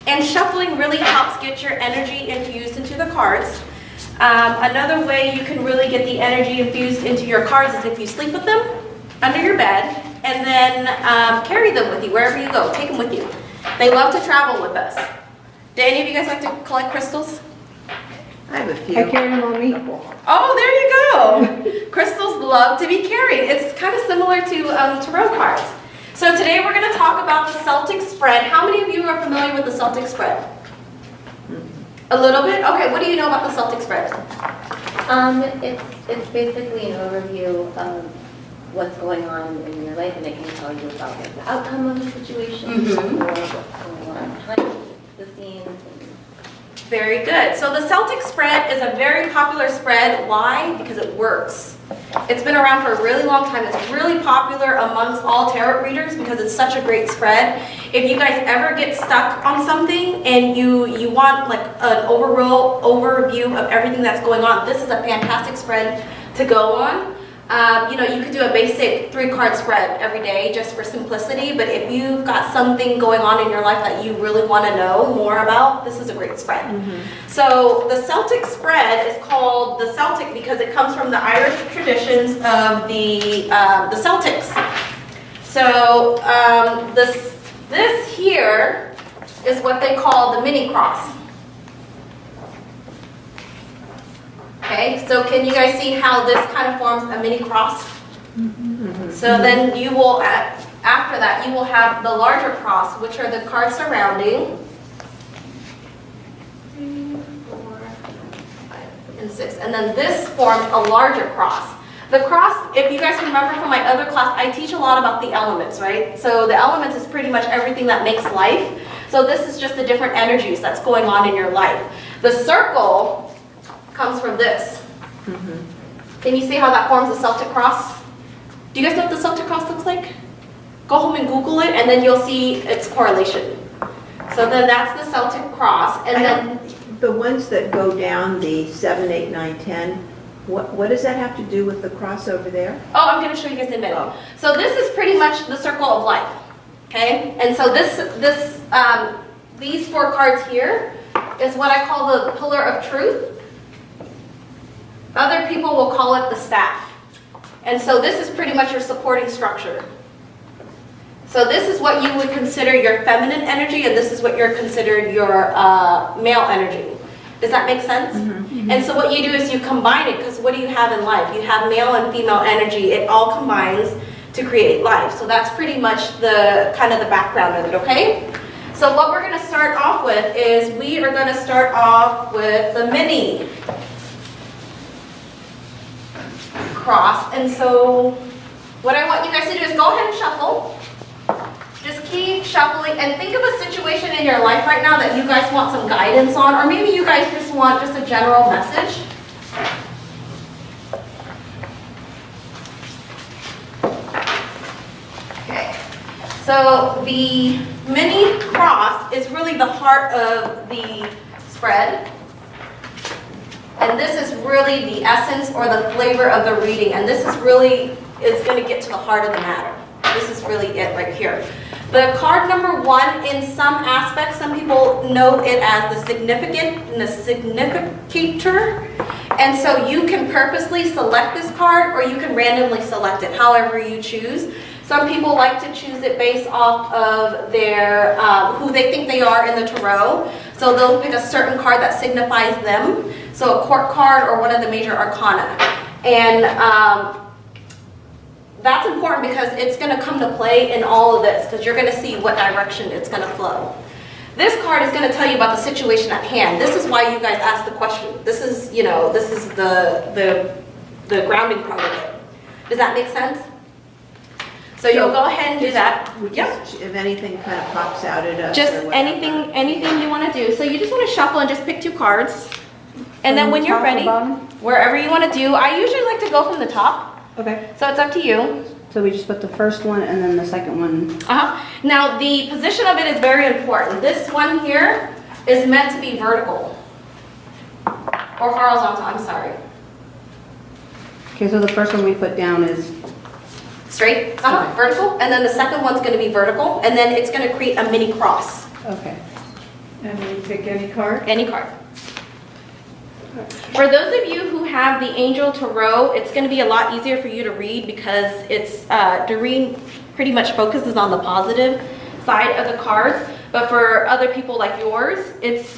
And shuffling really helps get your energy infused into the cards. Another way you can really get the energy infused into your cards is if you sleep with them under your bed and then carry them with you wherever you go. Take them with you. They love to travel with us. Do any of you guys like to collect crystals? I have a few. I carry them on me. Oh, there you go. Crystals love to be carried. It's kind of similar to tarot cards. So today we're going to talk about the Celtic spread. How many of you are familiar with the Celtic spread? A little bit? Okay, what do you know about the Celtic spread? It's basically an overview of what's going on in your life, and it can tell you about like, the outcome of the situation or what's going on behind the scenes. Very good. So the Celtic spread is a very popular spread. Why? Because it works. It's been around for a really long time. It's really popular amongst all tarot readers because it's such a great spread. If you guys ever get stuck on something and you want like an overview of everything that's going on, this is a fantastic spread to go on. You could do a basic 3-card spread every day just for simplicity, but if you've got something going on in your life that you really want to know more about, this is a great spread. So the Celtic spread is called the Celtic because it comes from the Irish traditions of the Celtics. So this here is what they call the mini cross. Okay, so can you guys see how this kind of forms a mini cross? So then you will, after that, you will have the larger cross, which are the cards surrounding. 3, 4, 5, and 6. And then this forms a larger cross. The cross, if you guys remember from my other class, I teach a lot about the elements, right? So the elements is pretty much everything that makes life. So this is just the different energies that's going on in your life. The circle comes from this. Can you see how that forms the Celtic cross? Do you guys know what the Celtic cross looks like? Go home and Google it, and then you'll see its correlation. So then that's the Celtic cross, and then The ones that go down, the 7, 8, 9, 10, what does that have to do with the cross over there? oh, I'm going to show you guys in a minute. So this is pretty much the circle of life, okay? And so these 4 cards here is what I call the pillar of truth. Other people will call it the staff. And so this is pretty much your supporting structure. So this is what you would consider your feminine energy, and this is what you're considered your male energy. Does that make sense? And so what you do is you combine it, because what do you have in life? You have male and female energy. It all combines to create life. So that's pretty much the kind of the background of it, okay? So what we're going to start off with is we are going to start off with the mini cross. And so what I want you guys to do is go ahead and shuffle. Just keep shuffling and think of a situation in your life right now that you guys want some guidance on, or maybe you guys just want just a general message. Okay, so the mini cross is really the heart of the spread. And this is really the essence or the flavor of the reading. And this is really going to get to the heart of the matter. This is really it right here. The card number 1, in some aspects, some people know it as the significant and the significator. And so you can purposely select this card, or you can randomly select it, however you choose. Some people like to choose it based off of their who they think they are in the tarot. So they'll pick a certain card that signifies them. So a court card or one of the major arcana. And that's important because it's going to come to play in all of this, because you're going to see what direction it's going to flow. This card is going to tell you about the situation at hand. This is why you guys asked the question. This is, this is the grounding part of it. Does that make sense? So you'll go ahead and do that. Yep. If anything kind of pops out at us. Just or whatever. anything you want to do. So you just want to shuffle and just pick 2 cards. And then when you're ready, wherever you want to do, I usually like to go from the top. Okay. So it's up to you. So we just put the first one and then the second one. Now the position of it is very important. This one here is meant to be vertical. Or horizontal, I'm sorry. Okay, so the first one we put down is Straight, vertical. And then the second one's going to be vertical. And then it's going to create a mini cross. okay. And we pick any card? Any card. For those of you who have the Angel Tarot, it's going to be a lot easier for you to read because it's Doreen pretty much focuses on the positive side of the cards. But for other people like yours,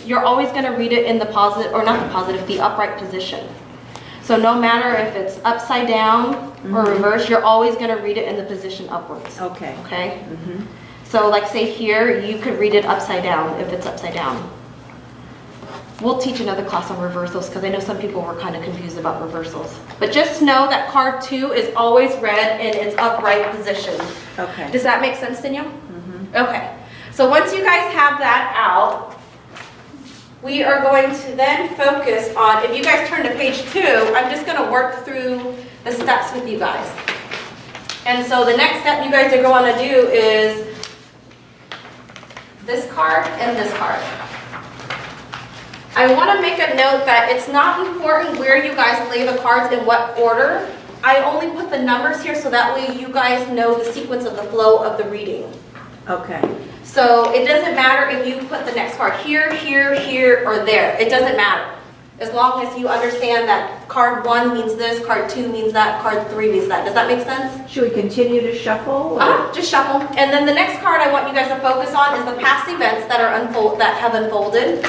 you're always going to read it in the positive, or not the positive, the upright position. So no matter if it's upside down or reverse, you're always going to read it in the position upwards. Okay. Okay? So like say here, you could read it upside down if it's upside down. We'll teach another class on reversals because I know some people were kind of confused about reversals. But just know that card 2 is always read in its upright position. Okay. Does that make sense, Danielle? Okay. So once you guys have that out, we are going to then focus on, if you guys turn to page 2, I'm just going to work through the steps with you guys. And so the next step you guys are going to do is this card and this card. I want to make a note that it's not important where you guys lay the cards in what order. I only put the numbers here so that way you guys know the sequence of the flow of the reading. Okay. So it doesn't matter if you put the next card here, here, here, or there. It doesn't matter. As long as you understand that card 1 means this, card 2 means that, card 3 means that. Does that make sense? Should we continue to shuffle? Or? Just shuffle. And then the next card I want you guys to focus on is the past events that have unfolded.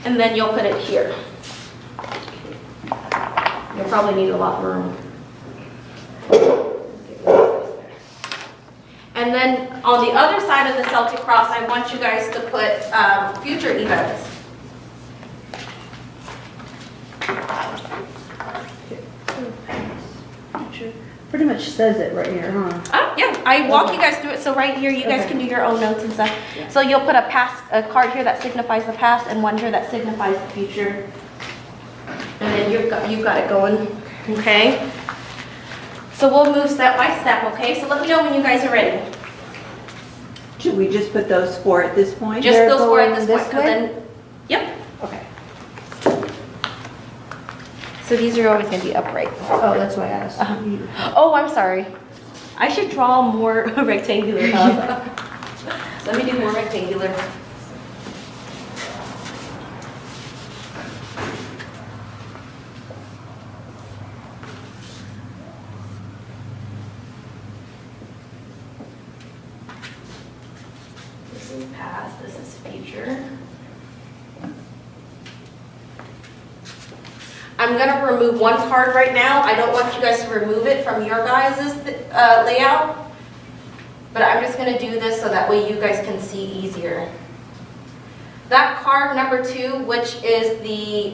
And then you'll put it here. You'll probably need a lot of room. And then on the other side of the Celtic Cross, I want you guys to put future events. Pretty much says it right here, huh? Oh, yeah, I walk you guys through it, so right here, you guys can do your own notes and stuff. So you'll put a card here that signifies the past, and one here that signifies the future. And then you've got it going, okay? So we'll move step by step, okay? So let me know when you guys are ready. Should we just put those 4 at this point? Just those 4 at this going point, this way? because then, yep. Okay. So these are always gonna be upright. Oh, that's why I asked. Oh, I'm sorry. I should draw more rectangular. Let me do more rectangular. This is past, this is future. I'm gonna remove one card right now. I don't want you guys to remove it from your guys' layout, but I'm just gonna do this so that way you guys can see easier. That card number 2, which is the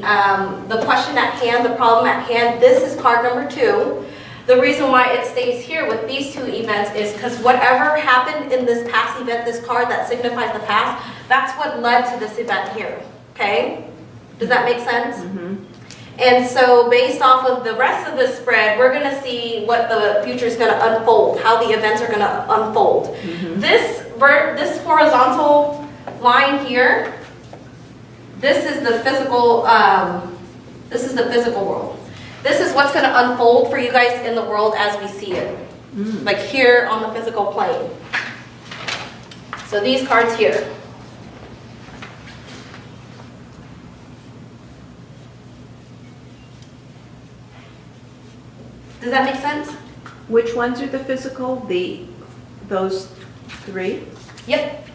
question at hand, the problem at hand, this is card number 2. The reason why it stays here with these 2 events is because whatever happened in this past event, this card that signifies the past, that's what led to this event here, okay? Does that make sense? And so based off of the rest of the spread, we're going to see what the future is going to unfold, how the events are going to unfold. This horizontal line here, this is the physical world. This is what's going to unfold for you guys in the world as we see it, like here on the physical plane. So these cards here. Does that make sense? Which ones are the physical? Those 3? Yep.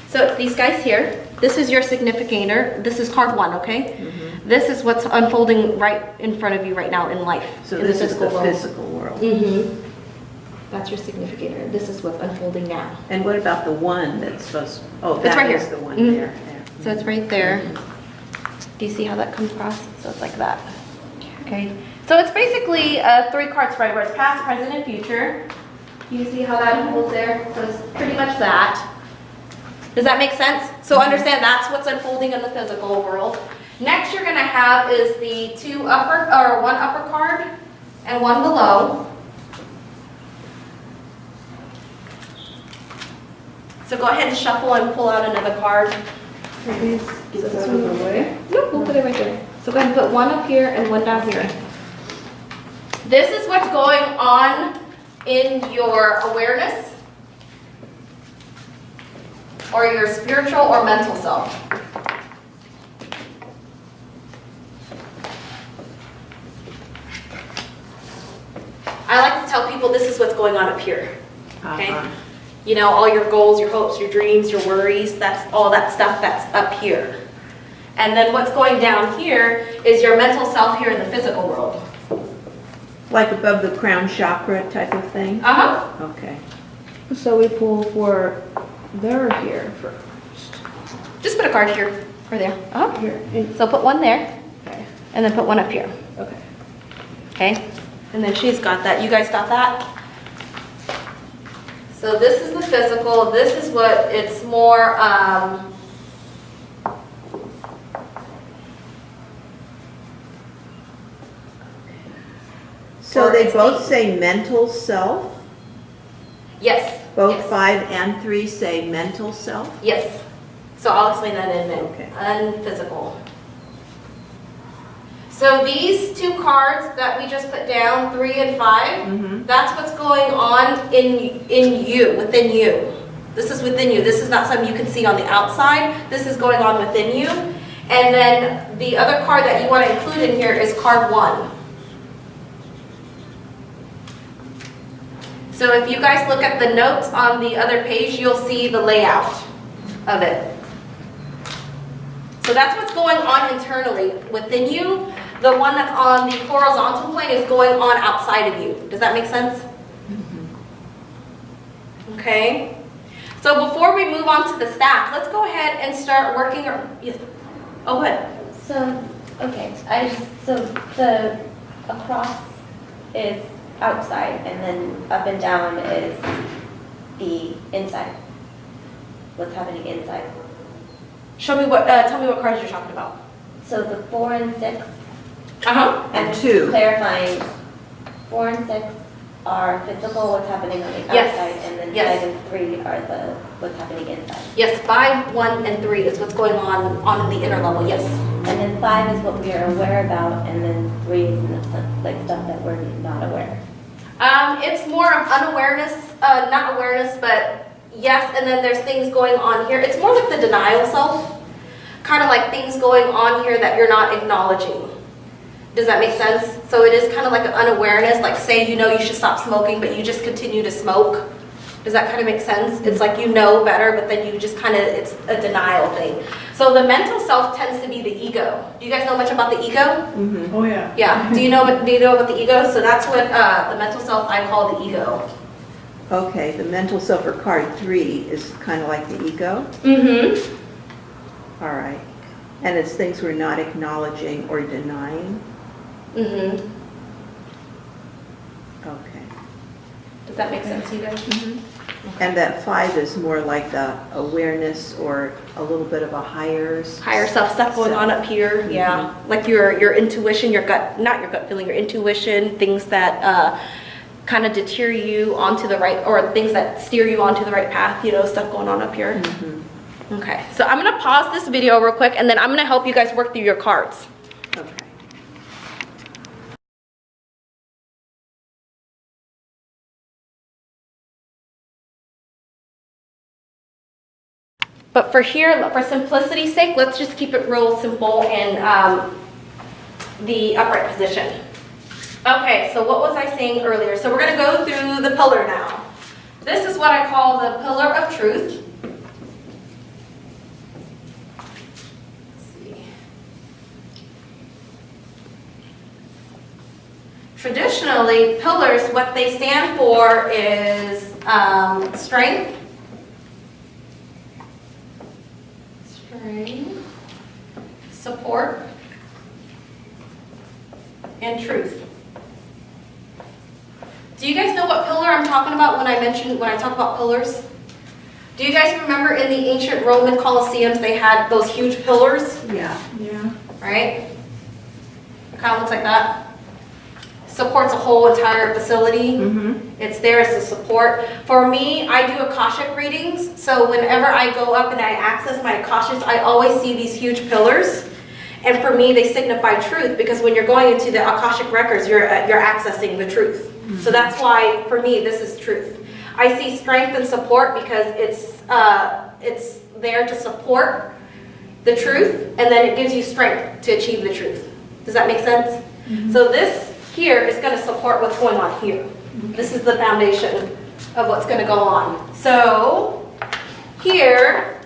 So it's these guys here. This is your significator. This is card 1, okay? This is what's unfolding right in front of you right now in life. So in this is the world. physical world. That's your significator. This is what's unfolding now. And what about the one that's supposed to, oh, It's that right is here. the one there. So it's right there. Do you see how that comes across? So it's like that. Okay. So it's basically a 3-card spread where it's past, present, and future. You see how that unfolds there? So it's pretty much that. Does that make sense? So understand that's what's unfolding in the physical world. Next you're going to have is the 1 upper card and 1 below. So go ahead and shuffle and pull out another card. Is this one away? Nope, we'll put it right there. So go ahead and put 1 up here and 1 down here. This is what's going on in your awareness. or your spiritual or mental self? I like to tell people this is what's going on up here, okay? Uh-huh. You know, all your goals, your hopes, your dreams, your worries, that's all that stuff that's up here. And then what's going down here is your mental self here in the physical world. Like above the crown chakra type of thing? Uh-huh. Okay. So we pull for there or here first? Just put a card here or there. Uh-huh. Here. So put one there, Okay. and then put one up here, Okay. okay? And then she's got that. You guys got that? So this is the physical. This is what it's more, So Or they it's both the- say mental self? yes. Both yes. 5 and 3 say mental self? Yes. So I'll explain that in a minute. Okay. Unphysical. So these two cards that we just put down, 3 and 5, Mhm. that's what's going on in you, within you. This is within you. This is not something you can see on the outside. This is going on within you. And then the other card that you want to include in here is card 1. So if you guys look at the notes on the other page, you'll see the layout of it. So that's what's going on internally within you. The one that's on the horizontal plane is going on outside of you. Does that make sense? Okay. So before we move on to the staff, let's go ahead and start working. Yes. Oh, go ahead. So, okay, so the across is outside, and then up and down is the inside. What's happening inside? Show me what. Tell me what cards you're talking about. So the 4 and 6, Uh-huh. And just 2. clarifying, 4 and 6 are physical, what's happening on the Yes. outside, and then Yes. 5 and 3 are the what's happening inside. Yes, 5, 1, and 3 is what's going on the inner level. Yes. And then 5 is what we are aware about, and then 3 is like stuff that we're not aware. It's more of unawareness, not awareness, but yes. And then there's things going on here. It's more like the denial self, kind of like things going on here that you're not acknowledging. Does that make sense? So it is kind of like an unawareness, like say you know you should stop smoking, but you just continue to smoke. Does that kind of make sense? It's like you know better, but then you just kind of, it's a denial thing. So the mental self tends to be the ego. Do you guys know much about the ego? Mhm. Oh, yeah. Yeah. Do you know about the ego? So that's what the mental self I call the ego. Okay, the mental self for card 3 is kind of like the ego? Mm-hmm. All right. And it's things we're not acknowledging or denying? Mm-hmm. Okay. Does that make sense to you guys? And that 5 is more like the awareness or a little bit of a higher... Higher self stuff going on up here. Yeah. Like your intuition, your gut, not your gut feeling, your intuition, things that kind of deter you onto the right, or things that steer you onto the right path, you know, stuff going on up here. Mhm. Okay. So I'm going to pause this video real quick, and then I'm going to help you guys work through your cards. Okay. But for here, for simplicity's sake, let's just keep it real simple in the upright position. Okay, so what was I saying earlier? So we're going to go through the pillar now. This is what I call the pillar of truth. Let's see. Traditionally, pillars, what they stand for is strength, support, and truth. Do you guys know what pillar I'm talking about when I talk about pillars? Do you guys remember in the ancient Roman Colosseums they had those huge pillars, Yeah. Yeah. right? It kind of looks like that. Supports a whole entire facility. Mm-hmm. It's there as a support. For me, I do Akashic readings, so whenever I go up and I access my Akashics, I always see these huge pillars. And for me, they signify truth, because when you're going into the Akashic records, you're accessing the truth. So that's why, for me, this is truth. I see strength and support because it's there to support the truth, and then it gives you strength to achieve the truth. Does that make sense? So this here is going to support what's going on here. This is the foundation of what's going to go on. So here,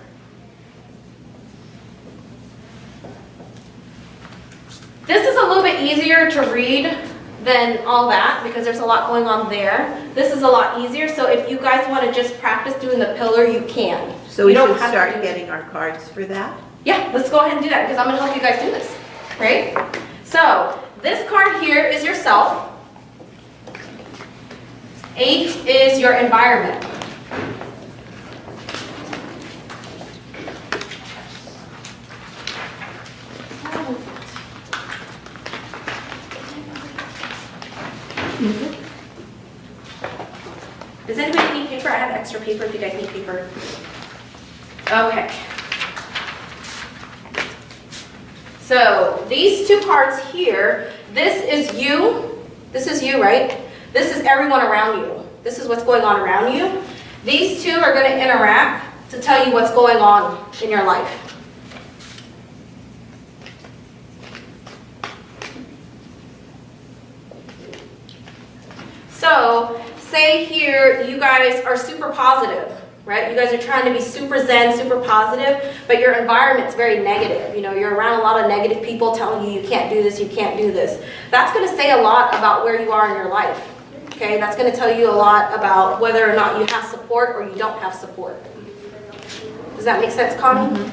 this is a little bit easier to read than all that because there's a lot going on there. This is a lot easier, so if you guys want to just practice doing the pillar, you can. So we You don't should have to start do- getting our cards for that? Yeah, let's go ahead and do that because I'm going to help you guys do this, right? So this card here is yourself. 8 is your environment. Does anybody need paper? I have extra paper if you guys need paper. Okay. So these two cards here, this is you, right? This is everyone around you. This is what's going on around you. These two are going to interact to tell you what's going on in your life. So say here you guys are super positive, right? You guys are trying to be super zen, super positive, but your environment's very negative. You know, you're around a lot of negative people telling you you can't do this, you can't do this. That's going to say a lot about where you are in your life. Okay, that's going to tell you a lot about whether or not you have support or you don't have support. Does that make sense, Connie?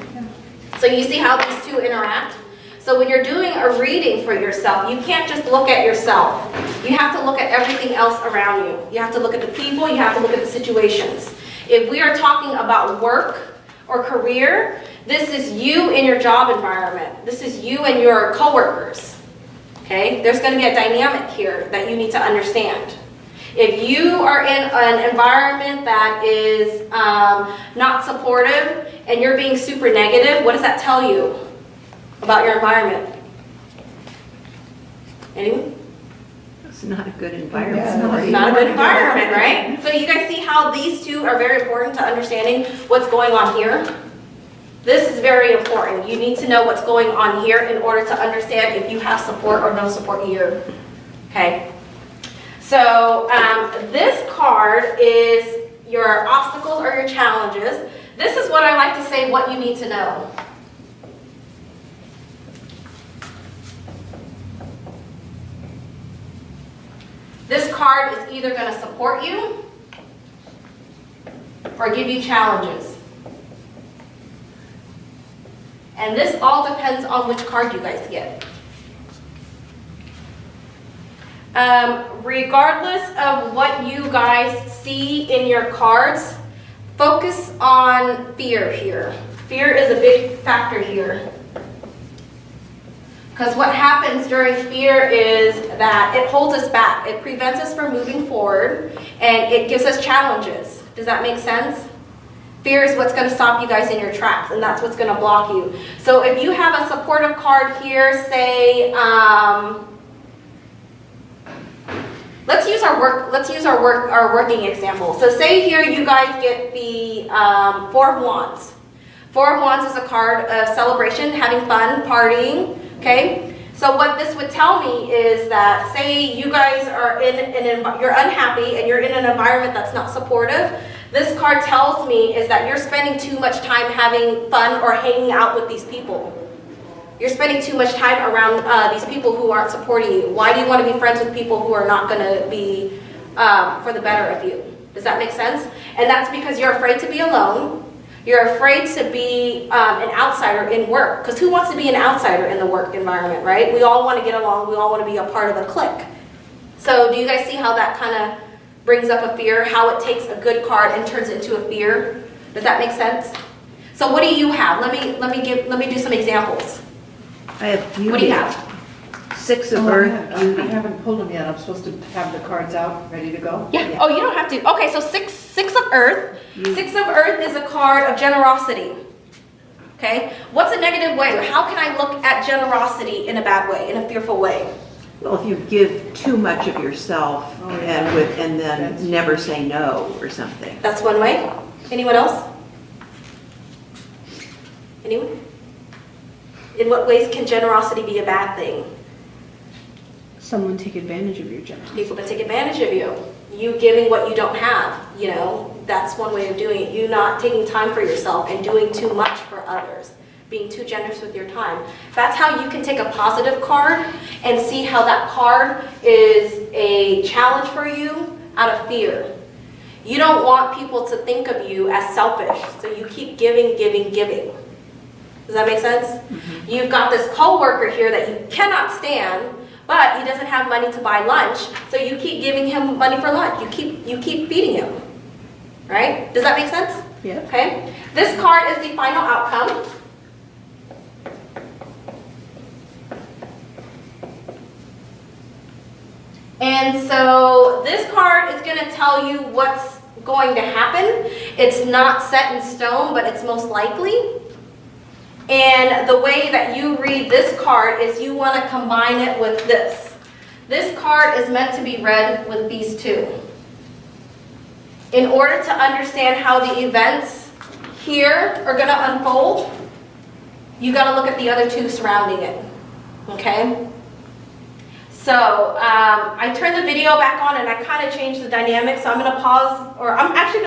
So you see how these two interact? So when you're doing a reading for yourself, you can't just look at yourself. You have to look at everything else around you. You have to look at the people, you have to look at the situations. If we are talking about work or career, this is you in your job environment. This is you and your coworkers. Okay? There's going to be a dynamic here that you need to understand. If you are in an environment that is not supportive and you're being super negative, what does that tell you about your environment? Anyone? It's not a good environment. It's not a good environment, right? So you guys see how these two are very important to understanding what's going on here? This is very important. You need to know what's going on here in order to understand if you have support or no support here. Okay? So this card is your obstacles or your challenges. This is what I like to say, what you need to know. This card is either going to support you or give you challenges. And this all depends on which card you guys get. Regardless of what you guys see in your cards, focus on fear here. Fear is a big factor here. Because what happens during fear is that it holds us back. It prevents us from moving forward, and it gives us challenges. Does that make sense? Fear is what's going to stop you guys in your tracks, and that's what's going to block you. So if you have a supportive card here, say, let's use our working example. So say here you guys get the Four of Wands. Four of Wands is a card of celebration, having fun, partying. Okay, so what this would tell me is that, say you guys are you're unhappy and you're in an environment that's not supportive. This card tells me is that you're spending too much time having fun or hanging out with these people. You're spending too much time around these people who aren't supporting you. Why do you want to be friends with people who are not going to be for the better of you? Does that make sense? And that's because you're afraid to be alone. You're afraid to be an outsider in work. Because who wants to be an outsider in the work environment, right? We all want to get along. We all want to be a part of the clique. So do you guys see how that kind of brings up a fear? How it takes a good card and turns it into a fear? Does that make sense? So what do you have? Let me do some examples. I have beauty. What do you have? Six of Oh, Earth, I beauty. haven't pulled them yet. I'm supposed to have the cards out, ready to go? Yeah. Oh, you don't have to. Okay, so six of Earth. Six of Earth is a card of generosity. Okay? What's a negative way? How can I look at generosity in a bad way, in a fearful way? Well, if you give too much of yourself Oh, yeah. and then That's- never say no or something. That's one way. Anyone else? Anyone? In what ways can generosity be a bad thing? Someone take advantage of your generosity. People that take advantage of you. You giving what you don't have, you know, that's one way of doing it. You not taking time for yourself and doing too much for others. Being too generous with your time. That's how you can take a positive card and see how that card is a challenge for you out of fear. You don't want people to think of you as selfish, so you keep giving, giving, giving. Does that make sense? Mm-hmm. You've got this coworker here that you cannot stand, but he doesn't have money to buy lunch, so you keep giving him money for lunch. You keep feeding him. Right? Does that make sense? Yeah. Okay. This card is the final outcome. And so this card is going to tell you what's going to happen. It's not set in stone, but it's most likely. And the way that you read this card is you want to combine it with this. This card is meant to be read with these two. In order to understand how the events here are going to unfold, you got to look at the other two surrounding it. Okay? So I turned the video back on and I kind of changed the dynamic, so I'm going to pause, or I'm actually